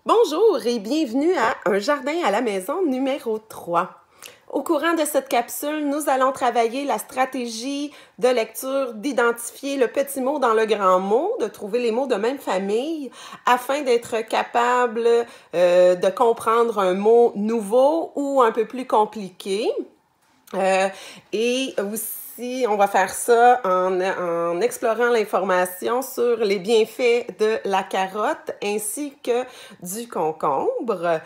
Bonjour et bienvenue à Un jardin à la maison numéro 3. Au courant de cette capsule, nous allons travailler la stratégie de lecture d'identifier le petit mot dans le grand mot, de trouver les mots de même famille afin d'être capable de comprendre un mot nouveau ou un peu plus compliqué. Et aussi, on va faire ça en explorant l'information sur les bienfaits de la carotte ainsi que du concombre.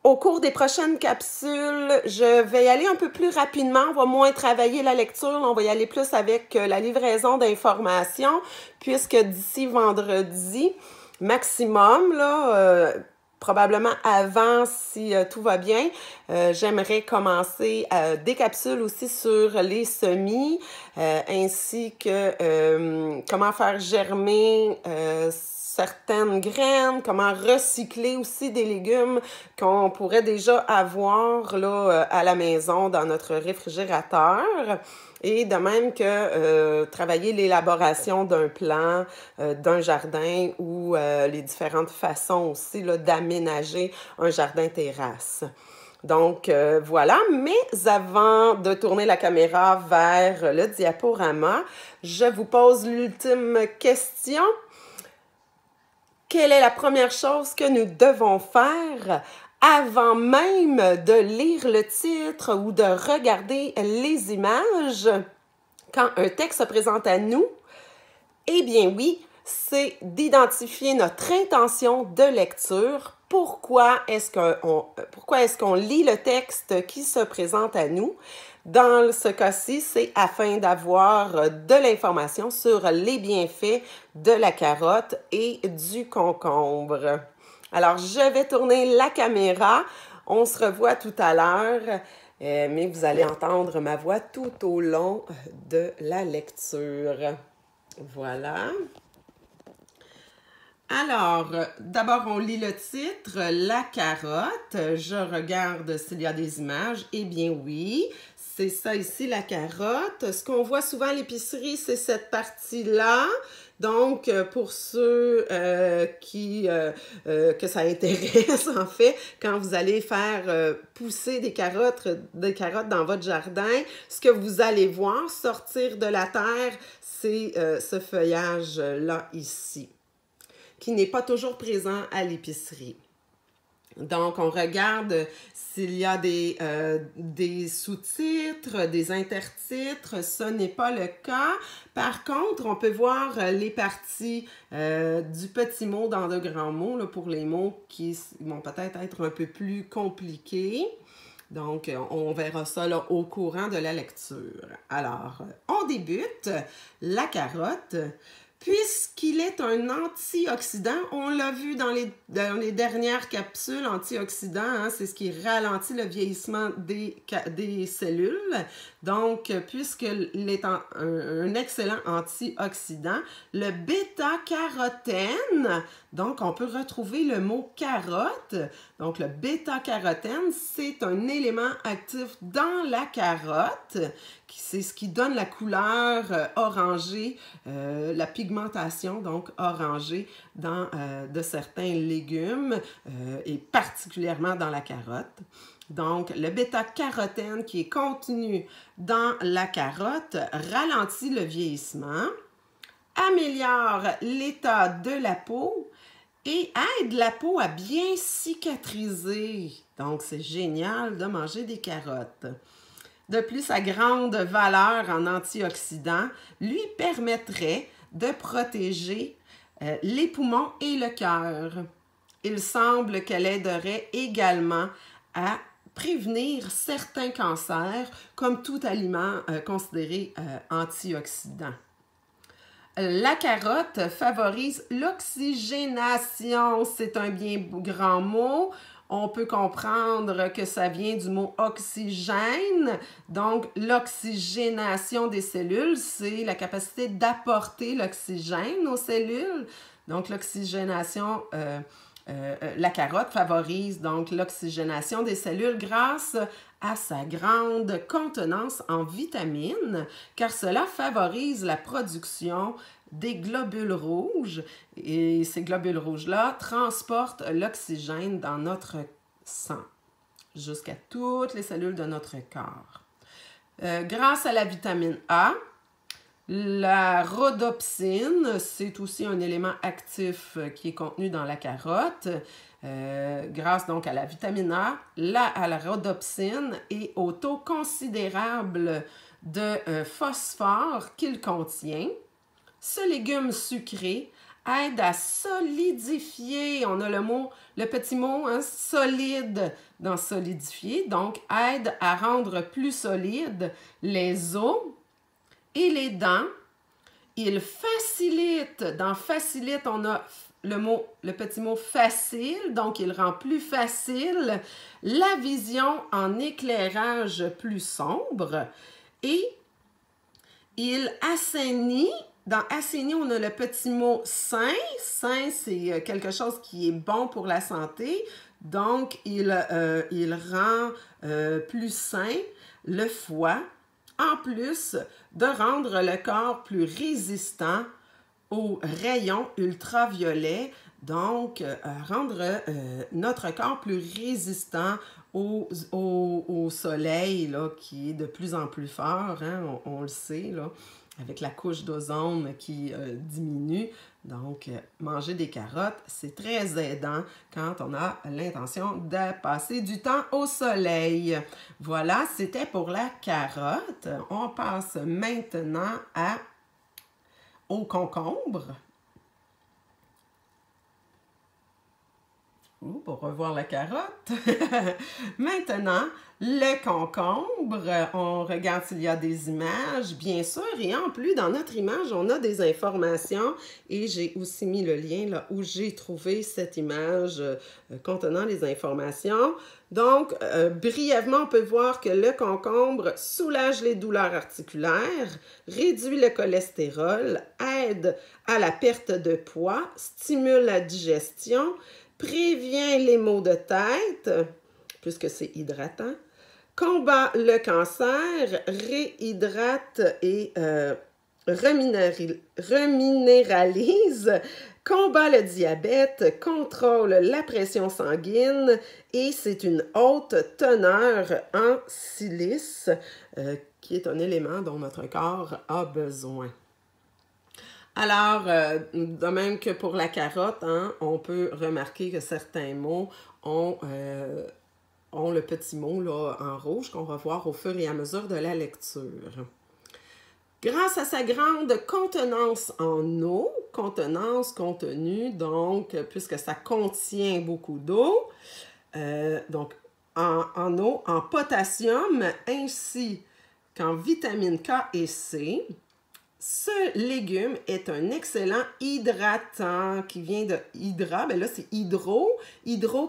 Au cours des prochaines capsules, je vais y aller un peu plus rapidement. On va moins travailler la lecture. On va y aller plus avec la livraison d'informations puisque d'ici vendredi maximum, probablement avant, si tout va bien, j'aimerais commencer des capsules aussi sur les semis, ainsi que comment faire germer certaines graines, comment recycler aussi des légumes qu'on pourrait déjà avoir là, à la maison dans notre réfrigérateur. Et de même que travailler l'élaboration d'un plan, d'un jardin ou les différentes façons aussi d'aménager un jardin terrasse. Donc, voilà. Mais avant de tourner la caméra vers le diaporama, je vous pose l'ultime question. Quelle est la première chose que nous devons faire avant même de lire le titre ou de regarder les images quand un texte se présente à nous? Eh bien oui, c'est d'identifier notre intention de lecture. Pourquoi est-ce qu'on lit le texte qui se présente à nous? Dans ce cas-ci, c'est afin d'avoir de l'information sur les bienfaits de la carotte et du concombre. Alors, je vais tourner la caméra. On se revoit tout à l'heure, mais vous allez entendre ma voix tout au long de la lecture. Voilà. Alors, d'abord, on lit le titre, la carotte. Je regarde s'il y a des images. Eh bien oui, c'est ça ici, la carotte. Ce qu'on voit souvent à l'épicerie, c'est cette partie-là. Donc, pour ceux que ça intéresse, en fait, quand vous allez faire pousser des carottes dans votre jardin, ce que vous allez voir sortir de la terre, c'est ce feuillage-là ici, qui n'est pas toujours présent à l'épicerie. Donc, on regarde s'il y a des sous-titres, des intertitres. Ce n'est pas le cas. Par contre, on peut voir les parties du petit mot dans de grands mots, là, pour les mots qui vont peut-être être un peu plus compliqués. Donc, on verra ça là, au courant de la lecture. Alors, on débute. La carotte. Puisqu'il est un antioxydant, on l'a vu dans les dernières capsules, antioxydant, hein, c'est ce qui ralentit le vieillissement des cellules. Donc, puisqu'il est un excellent antioxydant, le bêta-carotène, donc on peut retrouver le mot carotte. Donc, le bêta-carotène, c'est un élément actif dans la carotte. C'est ce qui donne la couleur orangée, la pigmentation, donc orangée, de certains légumes et particulièrement dans la carotte. Donc, le bêta-carotène qui est contenu dans la carotte ralentit le vieillissement, améliore l'état de la peau et aide la peau à bien cicatriser. Donc, c'est génial de manger des carottes. De plus, sa grande valeur en antioxydants lui permettrait de protéger les poumons et le cœur. Il semble qu'elle aiderait également à prévenir certains cancers, comme tout aliment considéré antioxydant. La carotte favorise l'oxygénation. C'est un bien grand mot. On peut comprendre que ça vient du mot oxygène. Donc, l'oxygénation des cellules, c'est la capacité d'apporter l'oxygène aux cellules. Donc, l'oxygénation, la carotte favorise donc l'oxygénation des cellules grâce à sa grande contenance en vitamines, car cela favorise la production des globules rouges et ces globules rouges-là transportent l'oxygène dans notre sang jusqu'à toutes les cellules de notre corps. Grâce à la vitamine A, la rhodopsine, c'est aussi un élément actif qui est contenu dans la carotte. Grâce donc à la vitamine A, à la rhodopsine et au taux considérable de phosphore qu'il contient, ce légume sucré aide à solidifier, on a le petit mot hein, solide dans solidifier, donc aide à rendre plus solides les os et les dents. Il facilite, dans facilite, on a le petit mot facile, donc il rend plus facile la vision en éclairage plus sombre et il assainit. Dans assainit, on a le petit mot sain. Sain, c'est quelque chose qui est bon pour la santé. Donc, il rend plus sain le foie, en plus de rendre le corps plus résistant aux rayons ultraviolets, donc rendre notre corps plus résistant au soleil là, qui est de plus en plus fort, hein, on le sait, là, avec la couche d'ozone qui diminue. Donc, manger des carottes, c'est très aidant quand on a l'intention de passer du temps au soleil. Voilà, c'était pour la carotte. On passe maintenant au concombre. Pour revoir la carotte. Maintenant, le concombre, on regarde s'il y a des images, bien sûr, et en plus, dans notre image, on a des informations et j'ai aussi mis le lien là où j'ai trouvé cette image contenant les informations. Donc, brièvement, on peut voir que le concombre soulage les douleurs articulaires, réduit le cholestérol, aide à la perte de poids, stimule la digestion, prévient les maux de tête, puisque c'est hydratant, combat le cancer, réhydrate et reminéralise, combat le diabète, contrôle la pression sanguine et c'est une haute teneur en silice qui est un élément dont notre corps a besoin. Alors, de même que pour la carotte, hein, on peut remarquer que certains mots ont le petit mot là, en rouge qu'on va voir au fur et à mesure de la lecture. Grâce à sa grande contenance en eau, contenu, donc, puisque ça contient beaucoup d'eau, donc en eau, en potassium, ainsi qu'en vitamine K et C, ce légume est un excellent hydratant qui vient de hydra, bien là c'est hydro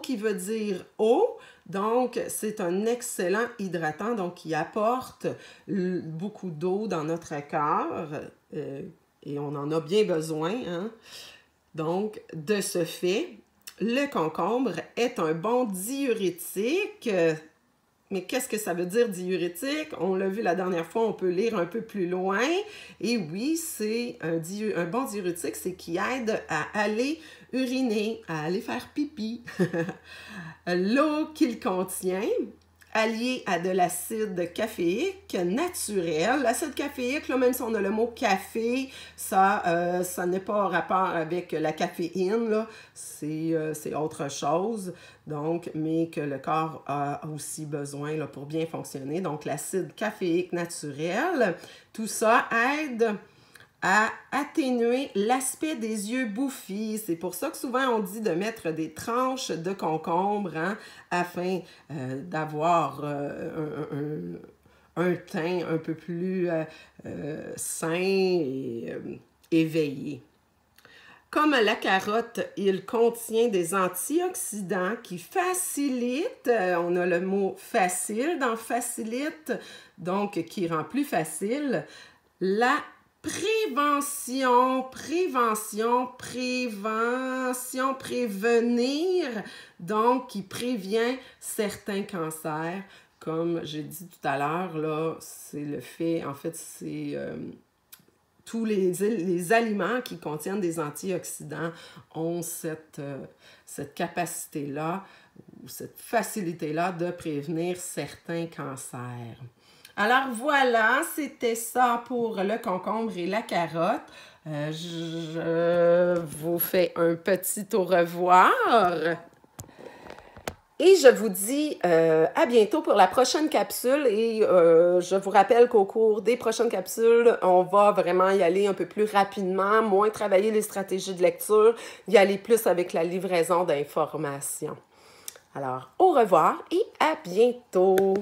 qui veut dire eau, donc c'est un excellent hydratant, donc qui apporte beaucoup d'eau dans notre corps et on en a bien besoin, hein? Donc de ce fait, le concombre est un bon diurétique. Mais qu'est-ce que ça veut dire diurétique? On l'a vu la dernière fois, on peut lire un peu plus loin. Et oui, c'est un bon diurétique, c'est qui aide à aller uriner, à aller faire pipi. L'eau qu'il contient, alliée à de l'acide caféique naturel. L'acide caféique, là, même si on a le mot café, ça n'est pas en rapport avec la caféine, là, c'est autre chose, donc, mais que le corps a aussi besoin là, pour bien fonctionner. Donc, l'acide caféique naturel, tout ça aide à atténuer l'aspect des yeux bouffis. C'est pour ça que souvent on dit de mettre des tranches de concombre hein, afin d'avoir un teint un peu plus sain et éveillé. Comme la carotte, il contient des antioxydants qui facilitent, on a le mot facile dans facilite, donc qui rend plus facile la prévenir, donc qui prévient certains cancers. Comme j'ai dit tout à l'heure, là, c'est le fait, en fait, c'est tous les aliments qui contiennent des antioxydants ont cette capacité-là ou cette facilité-là de prévenir certains cancers. Alors voilà, c'était ça pour le concombre et la carotte. Je vous fais un petit au revoir. Et je vous dis à bientôt pour la prochaine capsule. Et je vous rappelle qu'au cours des prochaines capsules, on va vraiment y aller un peu plus rapidement, moins travailler les stratégies de lecture, y aller plus avec la livraison d'informations. Alors, au revoir et à bientôt!